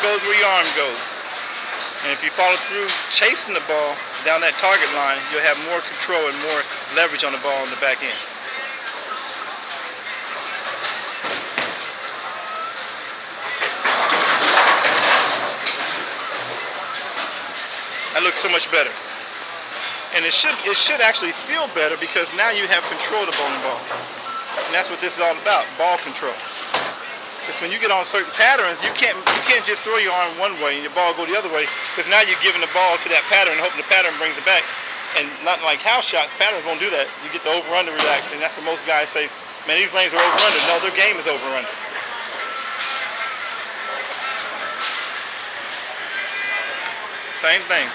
goes where your arm goes. And if you follow through chasing the ball down that target line, you'll have more control and more leverage on the ball in the back end. That looks so much better. And it should actually feel better because now you have control of the bowling ball. And that's what this is all about, ball control. Because when you get on certain patterns, you can't just throw your arm one way and your ball go the other way, because now you're giving the ball to that pattern and hoping the pattern brings it back. And not like house shots, patterns won't do that. You get the over-under reaction, and that's what most guys say, man, these lanes are over-under. No, their game is over-under. Same thing.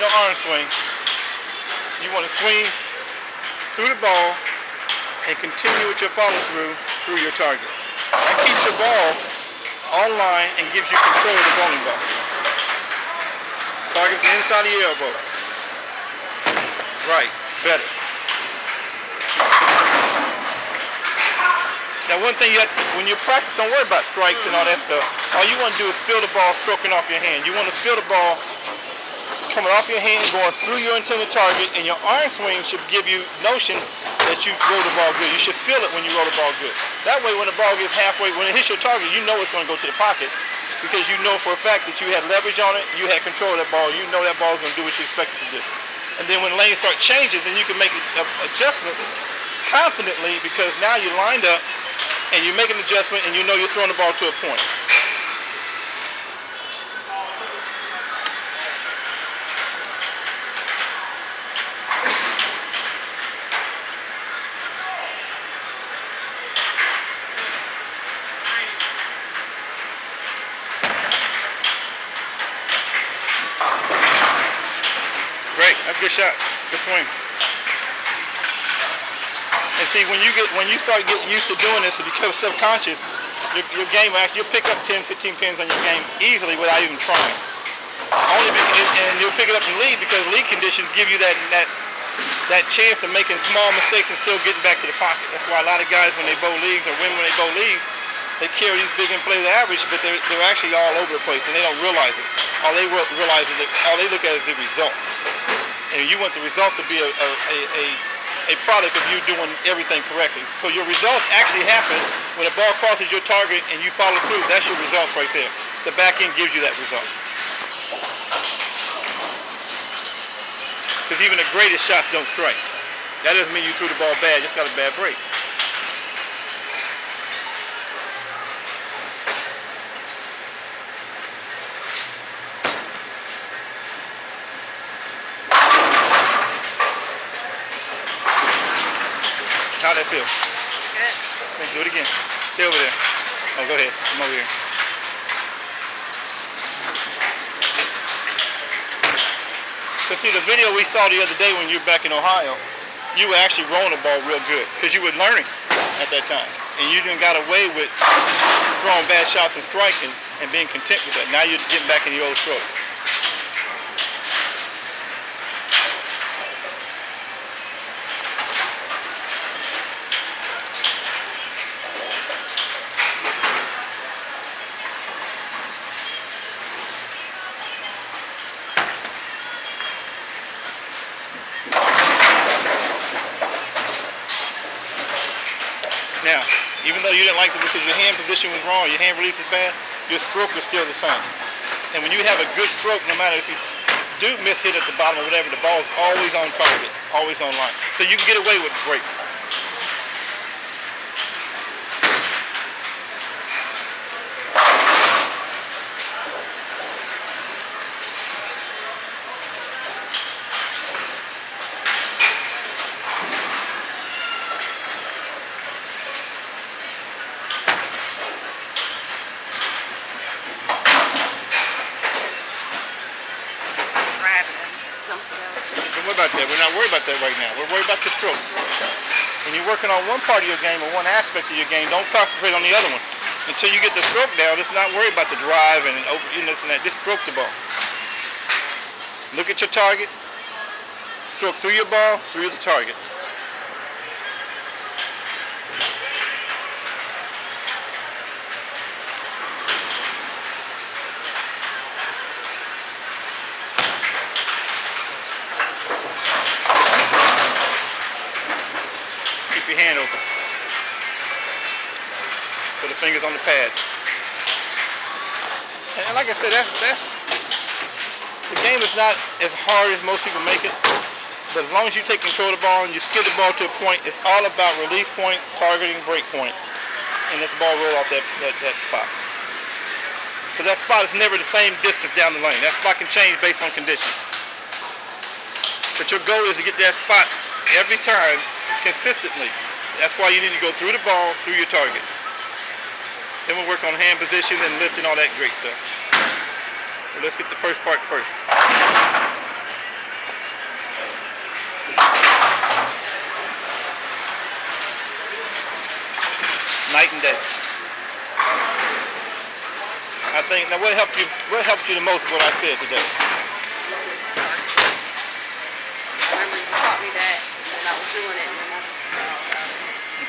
Your arm swing, you want to swing through the ball and continue with your follow through your target. That keeps your ball online and gives you control of the bowling ball. Target the inside of your elbow. Right, better. Now one thing when you practice, don't worry about strikes and all that stuff. All you want to do is feel the ball stroking off your hand. You want to feel the ball coming off your hand, going through your intended target, and your arm swing should give you notion that you roll the ball good. You should feel it when you roll the ball good. That way, when the ball gets halfway, when it hits your target, you know it's going to go to the pocket, because you know for a fact that you had leverage on it, you had control of that ball, you know that ball is going to do what you expect it to do. And then when lanes start changing, then you can make adjustments confidently, because now you're lined up and you make an adjustment and you know you're throwing the ball to a point. Great, that's a good shot, good swing. And see, when you start getting used to doing this, it becomes subconscious. Your game, you'll pick up 10, 15 pins on your game easily without even trying. And you'll pick it up in lead, because lead conditions give you that chance of making small mistakes and still getting back to the pocket. That's why a lot of guys, when they bowl leagues or women when they bowl leagues, they carry these big inflated average, but they're actually all over the place and they don't realize it. All they realize is all they look at is the results. And you want the results to be a product of you doing everything correctly. So your results actually happen when a ball crosses your target and you follow through. That's your results right there. The back end gives you that result. Because even the greatest shots don't strike. That doesn't mean you threw the ball bad, you just got a bad break. How'd that feel? Good. Let's do it again. Stay over there. Oh, go ahead. I'm over here. So see, the video we saw the other day when you were back in Ohio, you were actually rolling the ball real good because you were learning at that time. And you didn't got away with throwing bad shots and striking and being content with that. Now you're getting back in your old stroke. Now, even though you didn't like it because your hand position was wrong, your hand release is bad, your stroke is still the same. And when you have a good stroke, no matter if you do miss hit at the bottom or whatever, the ball is always on target, always on line. So you can get away with breaks. Don't worry about that. We're not worried about that right now. We're worried about the stroke. When you're working on one part of your game or one aspect of your game, don't concentrate on the other one. Until you get the stroke down, just not worry about the drive and this and that. Just stroke the ball. Look at your target. Stroke through your ball, through the target. Keep your hand open. Put the fingers on the pad. And like I said, that's the game is not as hard as most people make it. But as long as you take control of the ball and you skid the ball to a point, it's all about release point, targeting, break point, and let the ball roll off that spot. Because that spot is never the same distance down the lane. That spot can change based on conditions. But your goal is to get that spot every time consistently. That's why you need to go through the ball, through your target. Then we'll work on hand positions and lifting, all that great stuff. So let's get the first part first. Night and day. I think, now what helped you the most is what I said today? I remember you taught me that when I was doing it, and I was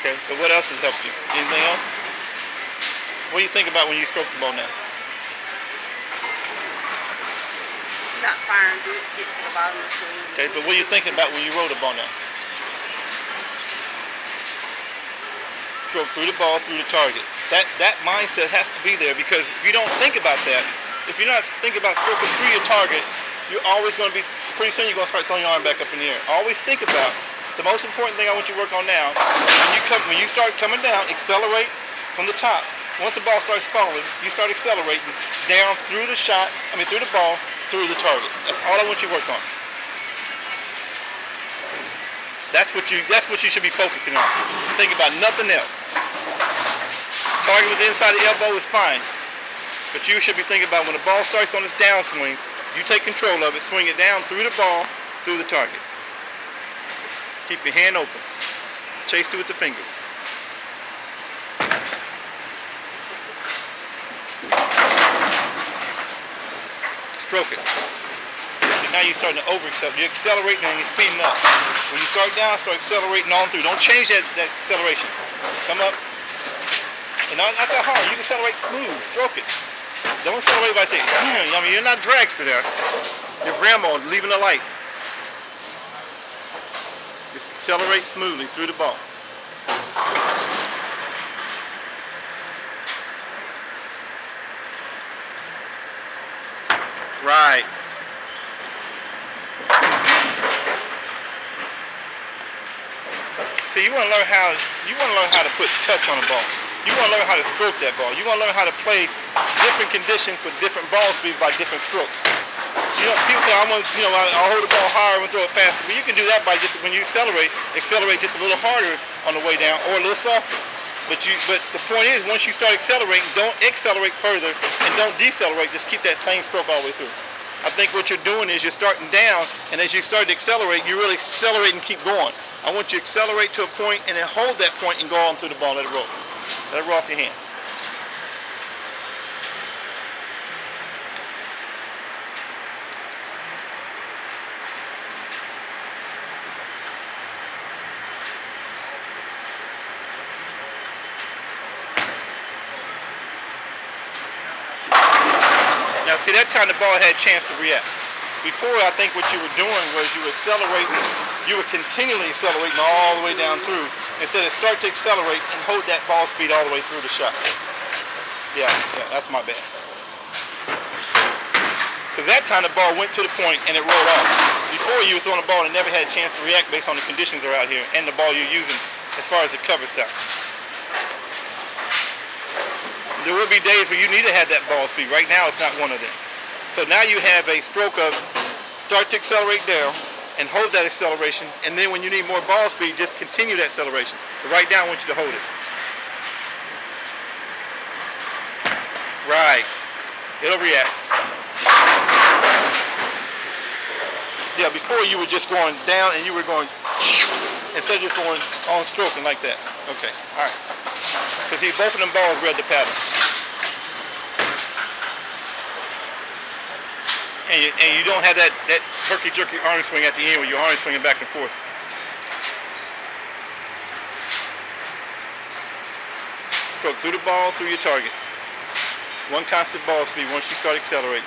Okay, so what else has helped you? Anything else? What do you think about when you stroke the ball now? not firing good to get to the bottom of the swing. Okay, but what are you thinking about when you roll the ball now? Stroke through the ball, through the target. That mindset has to be there, because if you don't think about that, if you're not thinking about stroking through your target, you're always going to be, pretty soon you're going to start throwing your arm back up in the air. Always think about, the most important thing I want you to work on now, when you start coming down, accelerate from the top. Once the ball starts falling, you start accelerating down through the through the ball, through the target. That's all I want you to work on. That's what you should be focusing on. Think about nothing else. Target with the inside of the elbow is fine, but you should be thinking about when the ball starts on its downswing, you take control of it, swing it down through the ball, through the target. Keep your hand open. Chase through with the fingers. Stroke it. Now you're starting to over-accelerate. You're accelerating and you're speeding up. When you start down, start accelerating on through. Don't change that acceleration. Come up. And not that hard. You can accelerate smooth. Stroke it. Don't accelerate by saying, you're not dragster there. Your grandma leaving the light. Just accelerate smoothly through the ball. Right. See, you want to learn how to put touch on the ball. You want to learn how to stroke that ball. You want to learn how to play different conditions with different ball speeds by different strokes. People say, I'll hold the ball higher and throw it faster. But you can do that by just, when you accelerate just a little harder on the way down or a little softer. But the point is, once you start accelerating, don't accelerate further and don't decelerate. Just keep that same stroke all the way through. I think what you're doing is you're starting down, and as you start to accelerate, you really accelerate and keep going. I want you to accelerate to a point and then hold that point and go on through the ball. Let it roll. Let it roll off your hand. Now see, that time the ball had a chance to react. Before, I think what you were doing was you were accelerating, you were continually accelerating all the way down through, instead of start to accelerate and hold that ball speed all the way through the shot. Yeah, that's my bad. Because that time the ball went to the point and it rolled off. Before, you were throwing a ball and never had a chance to react based on the conditions that are out here and the ball you're using as far as the cover stuff. There will be days where you need to have that ball speed. Right now, it's not one of them. So now you have a stroke of start to accelerate down and hold that acceleration, and then when you need more ball speed, just continue that acceleration. But right now, I want you to hold it. Right. It'll react. Yeah, before you were just going down and you were going instead of just going on stroking like that. Okay, all right. Because see, both of them balls read the pattern. And you don't have that herky-jerky arm swing at the end where your arm swinging back and forth. Stroke through the ball, through your target. One constant ball speed once you start accelerating.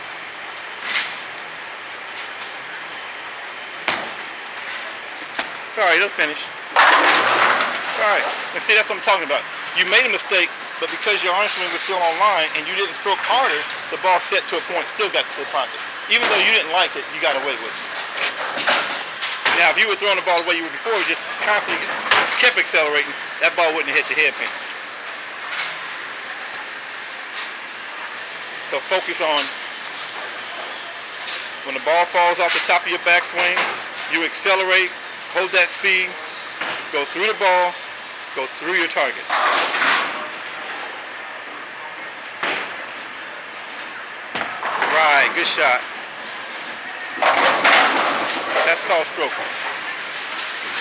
It's alright, it'll finish. It's alright. And see, that's what I'm talking about. You made a mistake, but because your arm swing was still online and you didn't stroke harder, the ball set to a point, still got to the pocket. Even though you didn't like it, you got away with it. Now, if you were throwing the ball the way you were before, just constantly kept accelerating, that ball wouldn't have hit the headpin. So focus on when the ball falls off the top of your backswing, you accelerate, hold that speed, go through the ball, go through your target. Right, good shot. That's called stroking.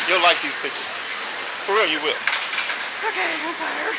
You'll like these pitches. For real, you will. Okay, I'm tired.